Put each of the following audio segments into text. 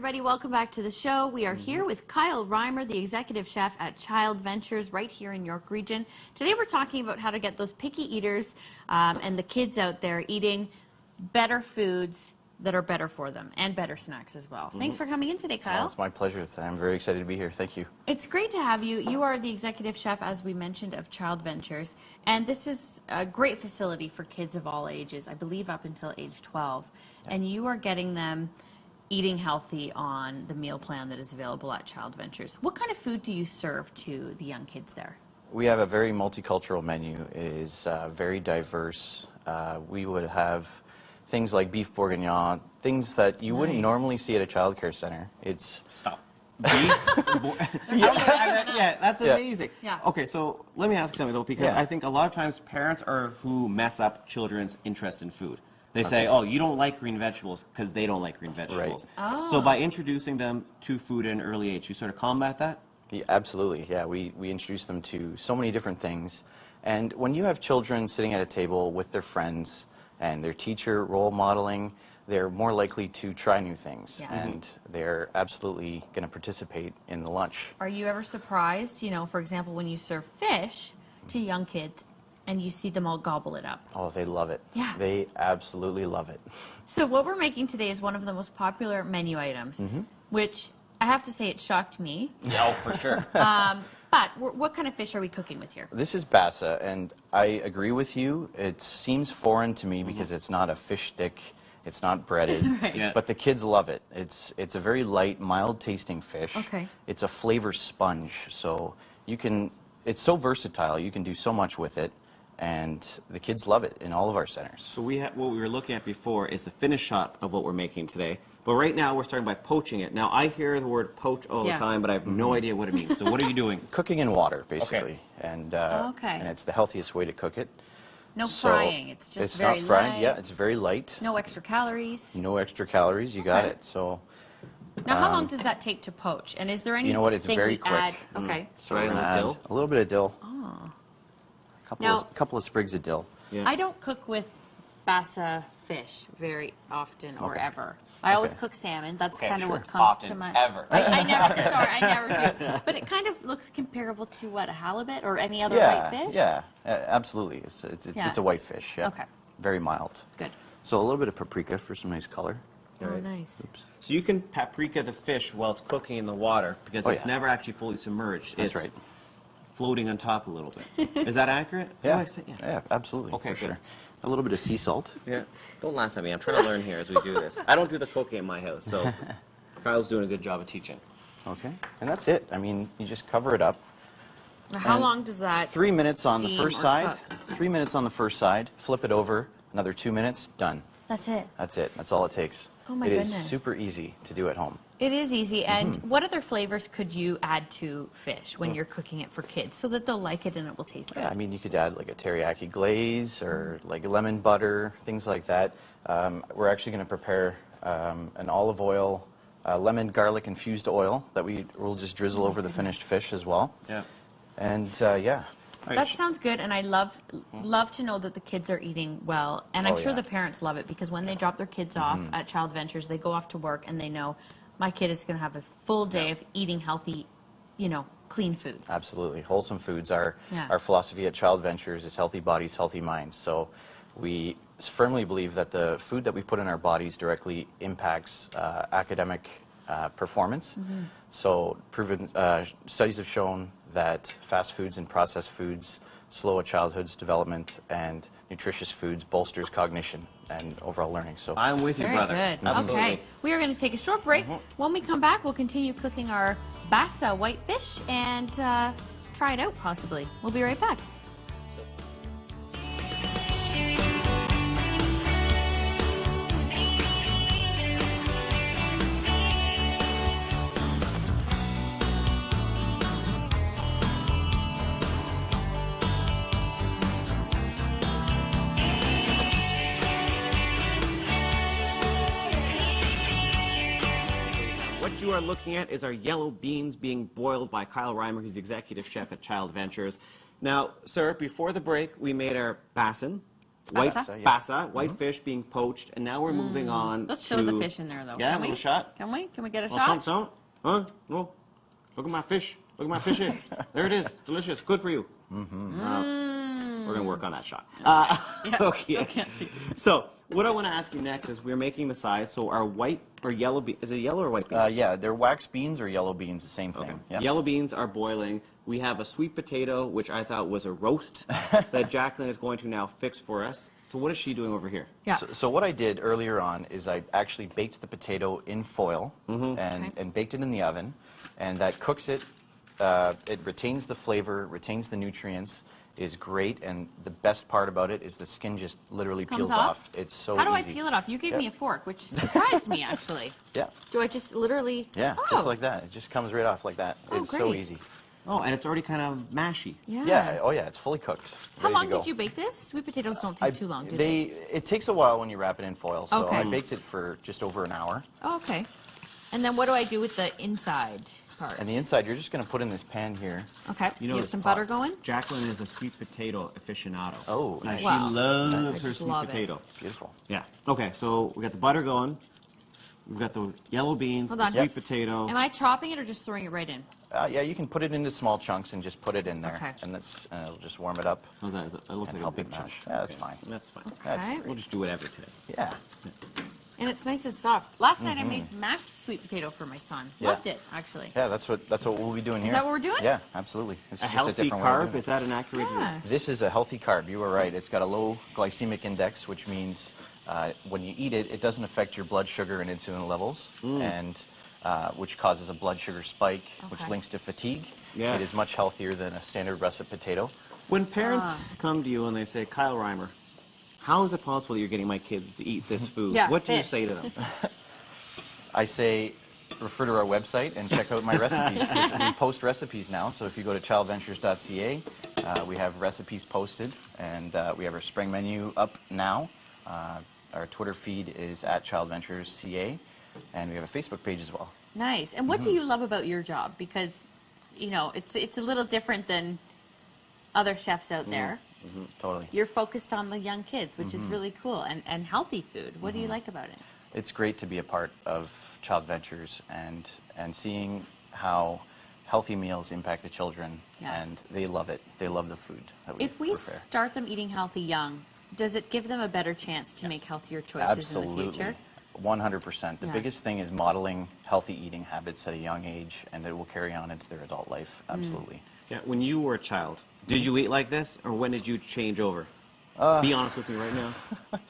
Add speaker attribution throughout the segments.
Speaker 1: everybody. Welcome back to the show. We are here with Kyle Reimer, the executive chef at Childventures right here in York Region. Today we're talking about how to get those picky eaters and the kids out there eating better foods that are better for them and better snacks as well. Thanks for coming in today, Kyle.
Speaker 2: Oh, it's my pleasure. I'm very excited to be here. Thank you.
Speaker 1: It's great to have you. You are the executive chef, as we mentioned, of Childventures, and this is a great facility for kids of all ages, I believe up until age 12, and you are getting them eating healthy on the meal plan that is available at Childventures. What kind of food do you serve to the young kids there?
Speaker 2: We have a very multicultural menu. It is very diverse. We would have things like beef bourguignon, things that you wouldn't normally see at a child care center. It's
Speaker 3: Stop. Beef? Yeah, that's amazing.
Speaker 1: Yeah.
Speaker 3: Okay, so let me ask you something though, because I think a lot of times parents are who mess up children's interest in food. They say, oh, you don't like green vegetables because they don't like green vegetables.
Speaker 1: Right. Oh.
Speaker 3: So by introducing them to food at an early age, you sort of combat that?
Speaker 2: Yeah, absolutely. Yeah, we introduce them to so many different things. And when you have children sitting at a table with their friends and their teacher role modeling, they're more likely to try new things.
Speaker 1: Yeah.
Speaker 2: And they're absolutely going to participate in the lunch.
Speaker 1: Are you ever surprised, you know, for example, when you serve fish to young kids and you see them all gobble it up?
Speaker 2: Oh, they love it.
Speaker 1: Yeah.
Speaker 2: They absolutely love it.
Speaker 1: So what we're making today is one of the most popular menu items, which I have to say it shocked me.
Speaker 3: Yeah, for sure.
Speaker 1: But what kind of fish are we cooking with here?
Speaker 2: This is bassa, and I agree with you. It seems foreign to me because it's not a fish stick, it's not breaded,
Speaker 1: Right.
Speaker 3: Yeah.
Speaker 2: but the kids love it. It's a very light, mild-tasting fish.
Speaker 1: Okay.
Speaker 2: It's a flavor sponge, so you can. It's so versatile. You can do so much with it, and the kids love it in all of our centers.
Speaker 3: So what we were looking at before is the finished shot of what we're making today. But right now we're starting by poaching it. Now I hear the word poach all the time, but I have no idea what it means. So what are you doing?
Speaker 2: Cooking in water, basically, and
Speaker 1: Okay.
Speaker 2: it's the healthiest way to cook it.
Speaker 1: No
Speaker 2: So
Speaker 1: frying, it's just
Speaker 2: it's
Speaker 1: very
Speaker 2: not fried.
Speaker 1: light.
Speaker 2: Yeah, it's very light.
Speaker 1: No extra calories.
Speaker 2: No extra calories. You got
Speaker 1: Okay.
Speaker 2: it. So.
Speaker 1: Now, how long does that take to poach? And is there anything
Speaker 2: You know what? It's very
Speaker 1: we
Speaker 2: quick.
Speaker 1: add? Okay.
Speaker 2: So
Speaker 3: Right,
Speaker 2: we're
Speaker 3: a
Speaker 2: gonna
Speaker 3: little
Speaker 2: add
Speaker 3: dill?
Speaker 2: a little bit of dill.
Speaker 1: Oh.
Speaker 2: A
Speaker 1: Now-
Speaker 2: couple of sprigs of dill.
Speaker 3: Yeah.
Speaker 1: I don't cook with bassa fish very often or
Speaker 2: Okay.
Speaker 1: ever. I always
Speaker 2: Okay.
Speaker 1: cook salmon. That's
Speaker 3: Okay,
Speaker 1: kind of
Speaker 3: sure.
Speaker 1: what comes
Speaker 3: Often,
Speaker 1: to my...
Speaker 3: ever.
Speaker 1: I never, sorry, I never do. But it kind of looks comparable to what, a halibut or any other white fish?
Speaker 2: Yeah, absolutely. It's
Speaker 1: Yeah.
Speaker 2: a white fish. Yeah.
Speaker 1: Okay.
Speaker 2: Very mild.
Speaker 1: Good.
Speaker 2: So a little bit of paprika for some nice color.
Speaker 1: Oh, nice.
Speaker 3: So you can paprika the fish while it's cooking in the water because
Speaker 2: Oh,
Speaker 3: it's
Speaker 2: yeah.
Speaker 3: never actually fully submerged.
Speaker 2: That's
Speaker 3: it's
Speaker 2: right.
Speaker 3: floating on top a little bit. Is that accurate?
Speaker 2: Yeah.
Speaker 3: Oh, I see, yeah.
Speaker 2: Yeah, absolutely.
Speaker 3: Okay,
Speaker 2: for
Speaker 3: good.
Speaker 2: sure. A little bit of sea salt.
Speaker 3: Yeah. Don't laugh at me. I'm trying to learn here as we do this. I don't do the cooking in my house, so Kyle's doing a good job of teaching.
Speaker 2: Okay. And that's it. I mean, you just cover it up.
Speaker 1: Now, how
Speaker 2: And
Speaker 1: long does that
Speaker 2: 3 minutes on the
Speaker 1: steam
Speaker 2: first
Speaker 1: or
Speaker 2: side.
Speaker 1: cook?
Speaker 2: 3 minutes on the first side. Flip it over. Another 2 minutes. Done.
Speaker 1: That's it.
Speaker 2: That's it. That's all it takes.
Speaker 1: Oh, my
Speaker 2: It is
Speaker 1: goodness.
Speaker 2: super easy to do at home.
Speaker 1: It is easy. And what other flavors could you add to fish when you're cooking it for kids so that they'll like it and it will taste good?
Speaker 2: Yeah, I mean, you could add like a teriyaki glaze or like lemon butter, things like that. We're actually going to prepare an olive oil, lemon garlic infused oil that we'll just drizzle over the finished fish as well.
Speaker 3: Yeah.
Speaker 2: And yeah.
Speaker 1: That sounds good, and I love to know that the kids are eating well, and I'm
Speaker 2: Oh,
Speaker 1: sure
Speaker 2: yeah.
Speaker 1: the parents love it because when they drop their kids off at Childventures, they go off to work and they know my kid is going to have a full day of eating healthy, you know, clean foods.
Speaker 2: Absolutely. Wholesome foods. Our
Speaker 1: Yeah.
Speaker 2: philosophy at Childventures is healthy bodies, healthy minds. So we firmly believe that the food that we put in our bodies directly impacts academic performance. So proven studies have shown that fast foods and processed foods slow a childhood's development, and nutritious foods bolsters cognition and overall learning. So
Speaker 3: I'm with you,
Speaker 1: Very
Speaker 3: brother.
Speaker 1: good.
Speaker 3: Absolutely.
Speaker 1: Okay, we are going to take a short break. When we come back, we'll continue cooking our bassa white fish and try it out possibly. We'll be right back.
Speaker 3: What you are looking at is our yellow beans being boiled by Kyle Reimer, who's the executive chef at Childventures. Now, sir, before the break, we made our bassin, white fish being poached, and now we're moving on.
Speaker 1: Let's show the fish in there, though.
Speaker 3: Yeah,
Speaker 1: Can
Speaker 3: a little
Speaker 1: we?
Speaker 3: shot.
Speaker 1: Can we? Can we get a
Speaker 3: Oh,
Speaker 1: shot?
Speaker 3: some. Huh? No. Look at my fish. Look at my fish here. There it is. Delicious. Good for you. We're going to work on that shot. Okay.
Speaker 1: Still can't see.
Speaker 3: So, what I want to ask you next is we're making the sides. So, our white or yellow beans, is it yellow or white beans?
Speaker 2: Yeah, they're wax beans or yellow beans, the same thing.
Speaker 3: Okay.
Speaker 2: Yeah.
Speaker 3: Yellow beans are boiling. We have a sweet potato, which I thought was a roast that Jacqueline is going to now fix for us. So, what is she doing over here?
Speaker 1: Yeah.
Speaker 2: So what I did earlier on is I actually baked the potato in foil and baked it in the oven, and that cooks it. It retains the flavor, retains the nutrients, is great, and the best part about it is the skin just literally
Speaker 1: Comes
Speaker 2: peels
Speaker 1: off?
Speaker 2: off. It's so
Speaker 1: How do
Speaker 2: easy.
Speaker 1: I peel it off? You gave me a fork, which surprised me, actually.
Speaker 2: Yeah.
Speaker 1: Do I just literally...
Speaker 2: Yeah,
Speaker 1: Oh.
Speaker 2: just like that. It just comes right off like that.
Speaker 1: Oh,
Speaker 2: it's so
Speaker 1: great.
Speaker 2: easy.
Speaker 3: Oh, and it's already kind of mashy.
Speaker 1: Yeah.
Speaker 2: Oh yeah, it's fully cooked.
Speaker 1: How
Speaker 2: ready
Speaker 1: long
Speaker 2: to go.
Speaker 1: did you bake this? Sweet potatoes don't take too long, do they?
Speaker 2: It takes a while when you wrap it in foil, so
Speaker 1: Okay.
Speaker 2: I baked it for just over an hour.
Speaker 1: Oh, okay. And then what do I do with the inside part?
Speaker 2: And the inside, you're just going to put in this pan here.
Speaker 1: Okay.
Speaker 3: You know
Speaker 1: have
Speaker 3: this
Speaker 1: some
Speaker 3: pot.
Speaker 1: butter going?
Speaker 3: Jacqueline is a sweet potato aficionado.
Speaker 2: Oh,
Speaker 3: Now,
Speaker 2: nice.
Speaker 3: she
Speaker 1: Wow.
Speaker 3: loves
Speaker 1: I
Speaker 3: her
Speaker 1: just
Speaker 3: sweet
Speaker 1: love it.
Speaker 3: potato.
Speaker 2: Beautiful.
Speaker 3: Yeah. Okay, so we got the butter going. We've got the yellow beans,
Speaker 1: Hold
Speaker 3: the
Speaker 1: on.
Speaker 3: sweet
Speaker 2: Yep.
Speaker 3: potato.
Speaker 1: Am I chopping it or just throwing it right in?
Speaker 2: Yeah, you can put it into small chunks and just put it in there,
Speaker 1: Okay.
Speaker 2: and it'll just warm it up.
Speaker 3: How's that? It looks
Speaker 2: And
Speaker 3: like
Speaker 2: help
Speaker 3: a
Speaker 2: it
Speaker 3: big chunk.
Speaker 2: mash. Yeah, that's fine.
Speaker 3: That's fine.
Speaker 2: That's
Speaker 1: Okay.
Speaker 3: We'll just do whatever today.
Speaker 2: Yeah.
Speaker 1: And it's nice and soft. Last night I made mashed sweet potato for my son.
Speaker 2: Yeah.
Speaker 1: Loved it, actually.
Speaker 2: Yeah, that's what we'll be doing here.
Speaker 1: that what we're doing?
Speaker 2: Yeah, absolutely. It's
Speaker 3: A
Speaker 2: just
Speaker 3: healthy
Speaker 2: different way of
Speaker 3: carb,
Speaker 2: doing
Speaker 3: is that an accurate
Speaker 1: Yeah.
Speaker 2: This is a healthy carb. You were right. It's got a low glycemic index, which means when you eat it, it doesn't affect your blood sugar and insulin levels, and which causes a blood sugar spike, which
Speaker 1: Okay.
Speaker 2: links to fatigue.
Speaker 3: Yes.
Speaker 2: It is much healthier than a standard russet potato.
Speaker 3: When parents come to you and they say, Kyle Reimer, how is it possible that you're getting my kids to eat this food?
Speaker 1: Yeah,
Speaker 3: What do you
Speaker 1: fish.
Speaker 3: say to them?
Speaker 2: I say refer to our website and check out my recipes. We post recipes now, so if you go to childventures.ca, we have recipes posted, and we have our spring menu up now. Our Twitter feed is at childventuresca, and we have a Facebook page as well.
Speaker 1: Nice. And what do you love about your job? Because, you know, it's a little different than other chefs out there.
Speaker 2: Totally.
Speaker 1: You're focused on the young kids, which is really cool, and healthy food. What do you like about it?
Speaker 2: It's great to be a part of Child Ventures and seeing how healthy meals impact the children,
Speaker 1: Yeah.
Speaker 2: and they love it. They love the food that we
Speaker 1: If we
Speaker 2: prepare.
Speaker 1: start them eating healthy young, does it give them a better chance to make healthier choices in the future?
Speaker 2: 100%. The
Speaker 1: Yeah.
Speaker 2: biggest thing is modeling healthy eating habits at a young age, and it will carry on into their adult life. Absolutely.
Speaker 3: Yeah, when you were a child, did you eat like this, or when did you change over? Be honest with me right now.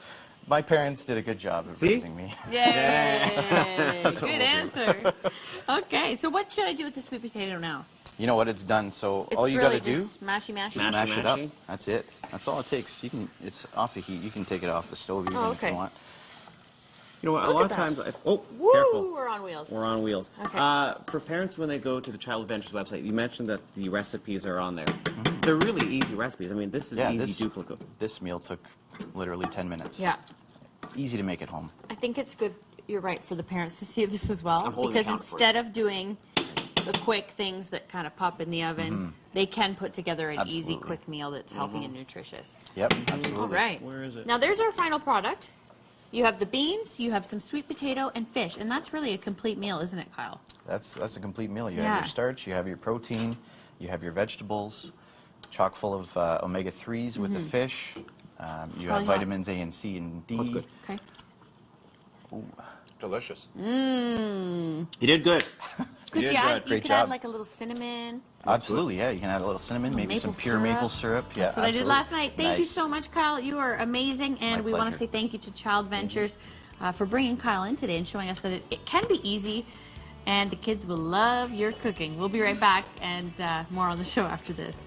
Speaker 2: My parents did a good job of
Speaker 3: See?
Speaker 2: raising me.
Speaker 1: Yay!
Speaker 2: what
Speaker 1: Good
Speaker 2: we'll do.
Speaker 1: answer. Okay, so what should I do with the sweet potato now?
Speaker 2: You know what? It's done. So
Speaker 1: It's
Speaker 2: all you
Speaker 1: really
Speaker 2: got to do,
Speaker 1: just mashy.
Speaker 2: smash it up.
Speaker 3: mashy.
Speaker 2: That's it. That's all it takes. You can. It's off the heat. You can take it off the stove even if
Speaker 1: okay.
Speaker 2: you want.
Speaker 3: You know what? A
Speaker 1: Look
Speaker 3: lot
Speaker 1: at
Speaker 3: of
Speaker 1: that.
Speaker 3: times, oh,
Speaker 1: Woo!
Speaker 3: careful.
Speaker 1: We're on wheels.
Speaker 3: We're on wheels.
Speaker 1: Okay.
Speaker 3: For parents, when they go to the Child Ventures website, you mentioned that the recipes are on there. They're really easy recipes. I mean, this is
Speaker 2: Yeah,
Speaker 3: easy
Speaker 2: this-
Speaker 3: duplicate.
Speaker 2: This meal took literally 10 minutes.
Speaker 1: Yeah.
Speaker 2: Easy to make at home.
Speaker 1: I think it's good, you're right, for the parents to see this as well.
Speaker 3: I'm holding
Speaker 1: Because
Speaker 3: the counter for
Speaker 1: instead of doing the quick things that kind of pop in the oven, they can put together an easy,
Speaker 2: Absolutely.
Speaker 1: quick meal that's healthy and nutritious.
Speaker 2: Yep, absolutely.
Speaker 1: All right.
Speaker 3: Where is it?
Speaker 1: Now there's our final product. You have the beans, you have some sweet potato, and fish. And that's really a complete meal, isn't it, Kyle?
Speaker 2: That's a complete meal. You
Speaker 1: Yeah.
Speaker 2: have your starch, you have your protein, you have your vegetables, chock full of omega-3s with the fish. You have
Speaker 1: probably hot.
Speaker 2: vitamins A and C and D.
Speaker 3: That's good.
Speaker 1: Okay.
Speaker 2: Delicious.
Speaker 3: You did good.
Speaker 1: Could
Speaker 3: did
Speaker 1: you add,
Speaker 3: good.
Speaker 1: you
Speaker 2: Great
Speaker 1: could add
Speaker 2: job.
Speaker 1: like a little cinnamon?
Speaker 2: Absolutely, yeah. You can add a little cinnamon, maybe
Speaker 1: Maple
Speaker 2: some pure
Speaker 1: syrup.
Speaker 2: maple syrup. Yeah,
Speaker 1: That's what I did
Speaker 2: absolutely.
Speaker 1: last night. Thank you
Speaker 2: Nice.
Speaker 1: so much, Kyle. You are amazing, and
Speaker 2: My
Speaker 1: we want to
Speaker 2: pleasure.
Speaker 1: say thank you to Child Ventures for bringing Kyle in today and showing us that it can be easy, and the kids will love your cooking. We'll be right back, and more on the show after this.